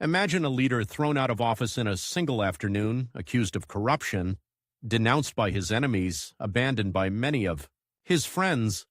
Imagine a leader thrown out of office in a single afternoon, accused of corruption, denounced by his enemies, abandoned by many of his friends,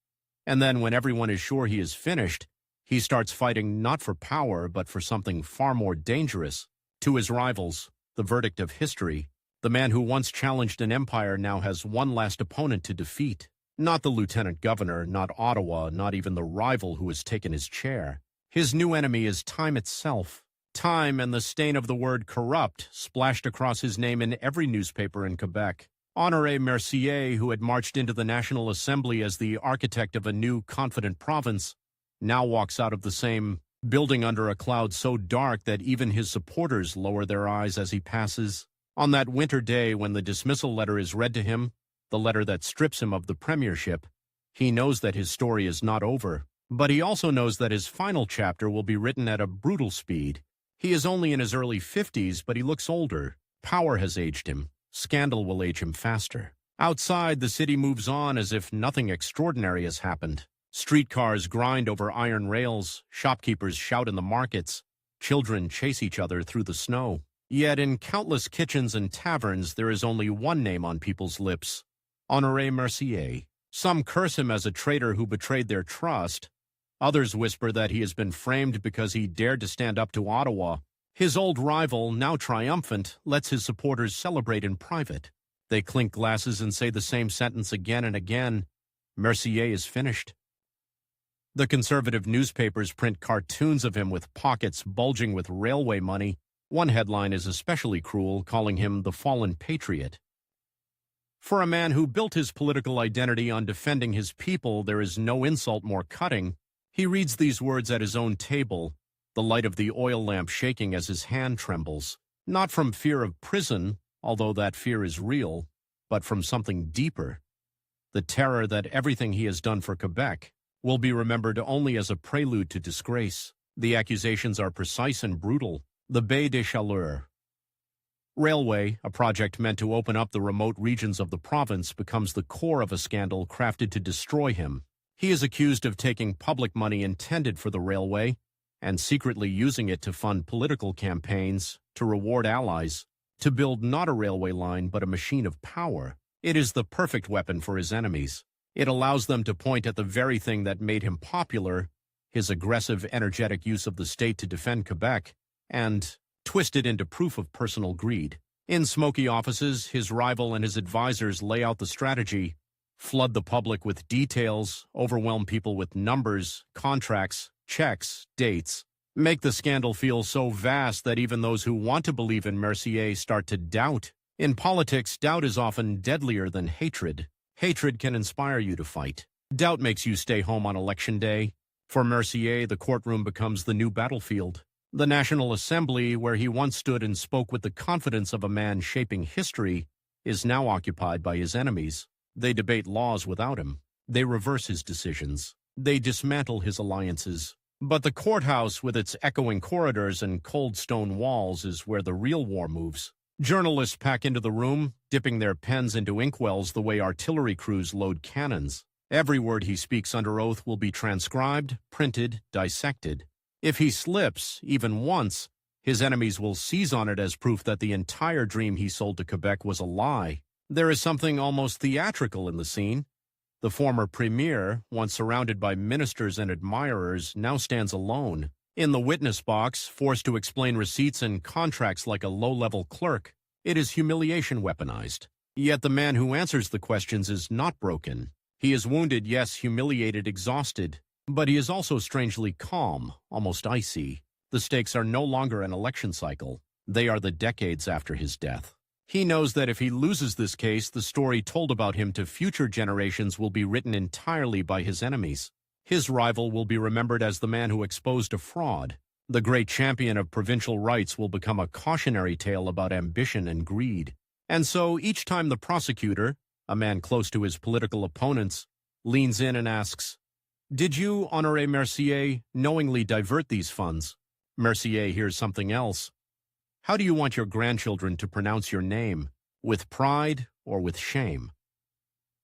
and then when everyone is sure he is finished, he starts fighting not for power but for something far more dangerous. To his rivals, the verdict of history, the man who once challenged an empire now has one last opponent to defeat. Not the lieutenant governor, not Ottawa, not even the rival who has taken his chair. His new enemy is time itself. Time and the stain of the word corrupt splashed across his name in every newspaper in Quebec. Honoré Mercier, who had marched into the National Assembly as the architect of a new, confident province, now walks out of the same building under a cloud so dark that even his supporters lower their eyes as he passes. On that winter day when the dismissal letter is read to him, the letter that strips him of the premiership, he knows that his story is not over, but he also knows that his final chapter will be written at a brutal speed. He is only in his early 50s, but he looks older. Power has aged him. Scandal will age him faster. Outside, the city moves on as if nothing extraordinary has happened. Streetcars grind over iron rails, shopkeepers shout in the markets, children chase each other through the snow. Yet in countless kitchens and taverns there is only one name on people's lips: Honoré Mercier. Some curse him as a traitor who betrayed their trust. Others whisper that he has been framed because he dared to stand up to Ottawa. His old rival, now triumphant, lets his supporters celebrate in private. They clink glasses and say the same sentence again and again: Mercier is finished. The conservative newspapers print cartoons of him with pockets bulging with railway money. One headline is especially cruel, calling him the fallen patriot. For a man who built his political identity on defending his people, there is no insult more cutting. He reads these words at his own table, the light of the oil lamp shaking as his hand trembles, not from fear of prison, although that fear is real, but from something deeper, the terror that everything he has done for Quebec will be remembered only as a prelude to disgrace. The accusations are precise and brutal. The Baie des Chaleurs Railway, a project meant to open up the remote regions of the province, becomes the core of a scandal crafted to destroy him. He is accused of taking public money intended for the railway and secretly using it to fund political campaigns, to reward allies, to build not a railway line but a machine of power. It is the perfect weapon for his enemies. It allows them to point at the very thing that made him popular, his aggressive, energetic use of the state to defend Quebec, and twist it into proof of personal greed. In smoky offices, his rival and his advisors lay out the strategy: flood the public with details, overwhelm people with numbers, contracts, checks, dates, make the scandal feel so vast that even those who want to believe in Mercier start to doubt. In politics, doubt is often deadlier than hatred. Hatred can inspire you to fight. Doubt makes you stay home on election day. For Mercier, the courtroom becomes the new battlefield. The National Assembly, where he once stood and spoke with the confidence of a man shaping history, is now occupied by his enemies. They debate laws without him. They reverse his decisions. They dismantle his alliances. But the courthouse, with its echoing corridors and cold stone walls, is where the real war moves. Journalists pack into the room, dipping their pens into inkwells the way artillery crews load cannons. Every word he speaks under oath will be transcribed, printed, dissected. If he slips, even once, his enemies will seize on it as proof that the entire dream he sold to Quebec was a lie. There is something almost theatrical in the scene. The former premier, once surrounded by ministers and admirers, now stands alone. In the witness box, forced to explain receipts and contracts like a low-level clerk, it is humiliation weaponized. Yet the man who answers the questions is not broken. He is wounded, yes, humiliated, exhausted, but he is also strangely calm, almost icy. The stakes are no longer an election cycle. They are the decades after his death. He knows that if he loses this case, the story told about him to future generations will be written entirely by his enemies. His rival will be remembered as the man who exposed a fraud. The great champion of provincial rights will become a cautionary tale about ambition and greed. And so each time the prosecutor, a man close to his political opponents, leans in and asks, "Did you, Honoré Mercier, knowingly divert these funds?" Mercier hears something else. "How do you want your grandchildren to pronounce your name? With pride or with shame?"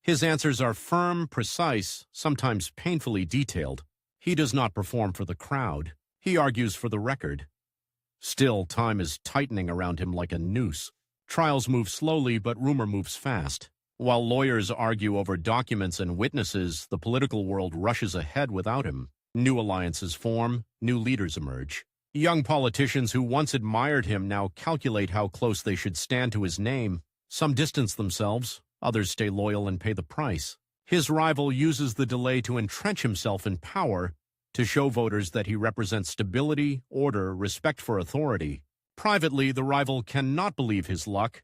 His answers are firm, precise, sometimes painfully detailed. He does not perform for the crowd. He argues for the record. Still, time is tightening around him like a noose. Trials move slowly, but rumor moves fast. While lawyers argue over documents and witnesses, the political world rushes ahead without him. New alliances form, new leaders emerge. Young politicians who once admired him now calculate how close they should stand to his name. Some distance themselves, others stay loyal and pay the price. His rival uses the delay to entrench himself in power, to show voters that he represents stability, order, respect for authority. Privately, the rival cannot believe his luck.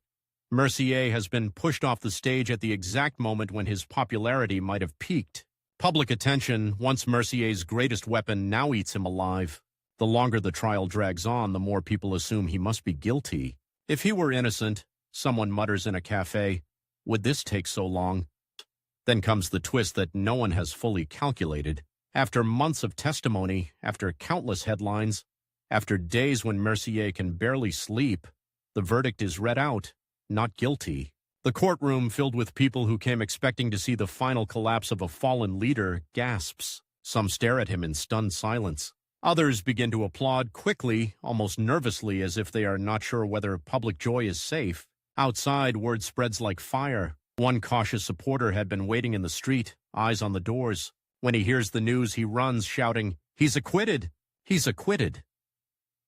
Mercier has been pushed off the stage at the exact moment when his popularity might have peaked. Public attention, once Mercier's greatest weapon, now eats him alive. The longer the trial drags on, the more people assume he must be guilty. If he were innocent, someone mutters in a cafe, would this take so long? Then comes the twist that no one has fully calculated. After months of testimony, after countless headlines, after days when Mercier can barely sleep, the verdict is read out, not guilty. The courtroom, filled with people who came expecting to see the final collapse of a fallen leader, gasps. Some stare at him in stunned silence. Others begin to applaud quickly, almost nervously, as if they are not sure whether public joy is safe. Outside, word spreads like fire. One cautious supporter had been waiting in the street, eyes on the doors. When he hears the news, he runs, shouting, "He's acquitted! He's acquitted!"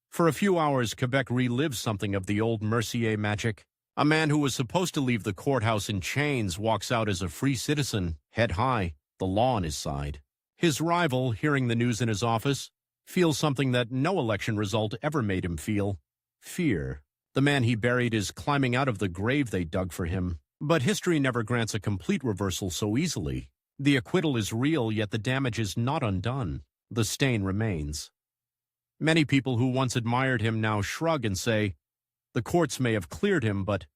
For a few hours, Quebec relives something of the old Mercier magic. A man who was supposed to leave the courthouse in chains walks out as a free citizen, head high, the law on his side. His rival, hearing the news in his office, feels something that no election result ever made him feel: fear. The man he buried is climbing out of the grave they dug for him. But history never grants a complete reversal so easily. The acquittal is real, yet the damage is not undone. The stain remains. Many people who once admired him now shrug and say, the courts may have cleared him, but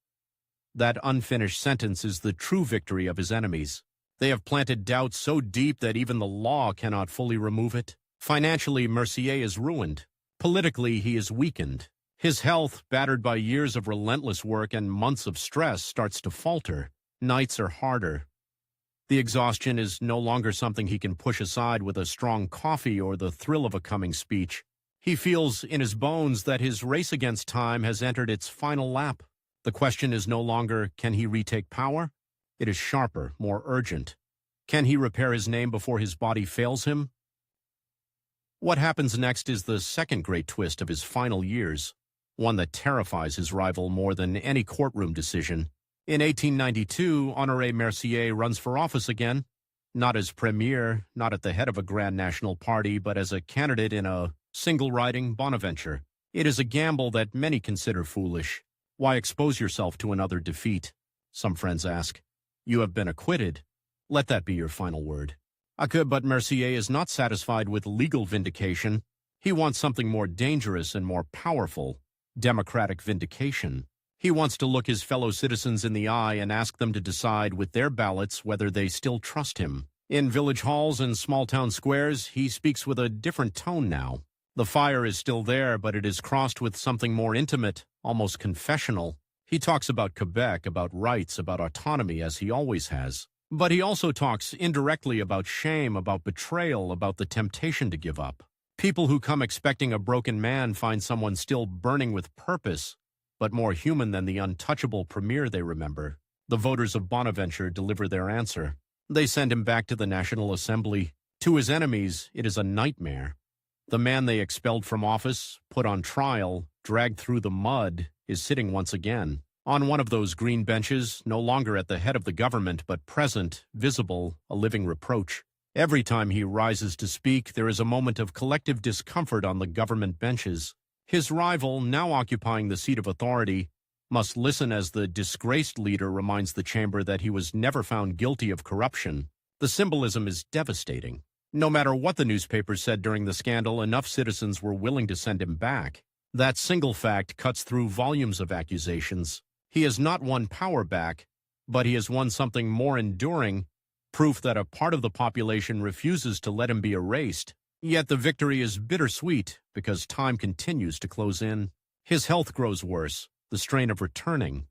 that unfinished sentence is the true victory of his enemies. They have planted doubt so deep that even the law cannot fully remove it. Financially, Mercier is ruined. Politically, he is weakened. His health, battered by years of relentless work and months of stress, starts to falter. Nights are harder. The exhaustion is no longer something he can push aside with a strong coffee or the thrill of a coming speech. He feels in his bones that his race against time has entered its final lap. The question is no longer, can he retake power? It is sharper, more urgent. Can he repair his name before his body fails him? What happens next is the second great twist of his final years, one that terrifies his rival more than any courtroom decision. In 1892, Honoré Mercier runs for office again, not as premier, not at the head of a grand national party, but as a candidate in a single-riding Bonaventure. It is a gamble that many consider foolish. Why expose yourself to another defeat? Some friends ask. You have been acquitted. Let that be your final word. But Mercier is not satisfied with legal vindication. He wants something more dangerous and more powerful: democratic vindication. He wants to look his fellow citizens in the eye and ask them to decide with their ballots whether they still trust him. In village halls and small-town squares, he speaks with a different tone now. The fire is still there, but it is crossed with something more intimate, almost confessional. He talks about Quebec, about rights, about autonomy, as he always has. But he also talks indirectly about shame, about betrayal, about the temptation to give up. People who come expecting a broken man find someone still burning with purpose, but more human than the untouchable premier they remember. The voters of Bonaventure deliver their answer. They send him back to the National Assembly. To his enemies, it is a nightmare. The man they expelled from office, put on trial, dragged through the mud, is sitting once again on one of those green benches, no longer at the head of the government, but present, visible, a living reproach. Every time he rises to speak, there is a moment of collective discomfort on the government benches. His rival, now occupying the seat of authority, must listen as the disgraced leader reminds the chamber that he was never found guilty of corruption. The symbolism is devastating. No matter what the newspapers said during the scandal, enough citizens were willing to send him back. That single fact cuts through volumes of accusations. He has not won power back, but he has won something more enduring, proof that a part of the population refuses to let him be erased. Yet the victory is bittersweet because time continues to close in. His health grows worse, the strain of returning.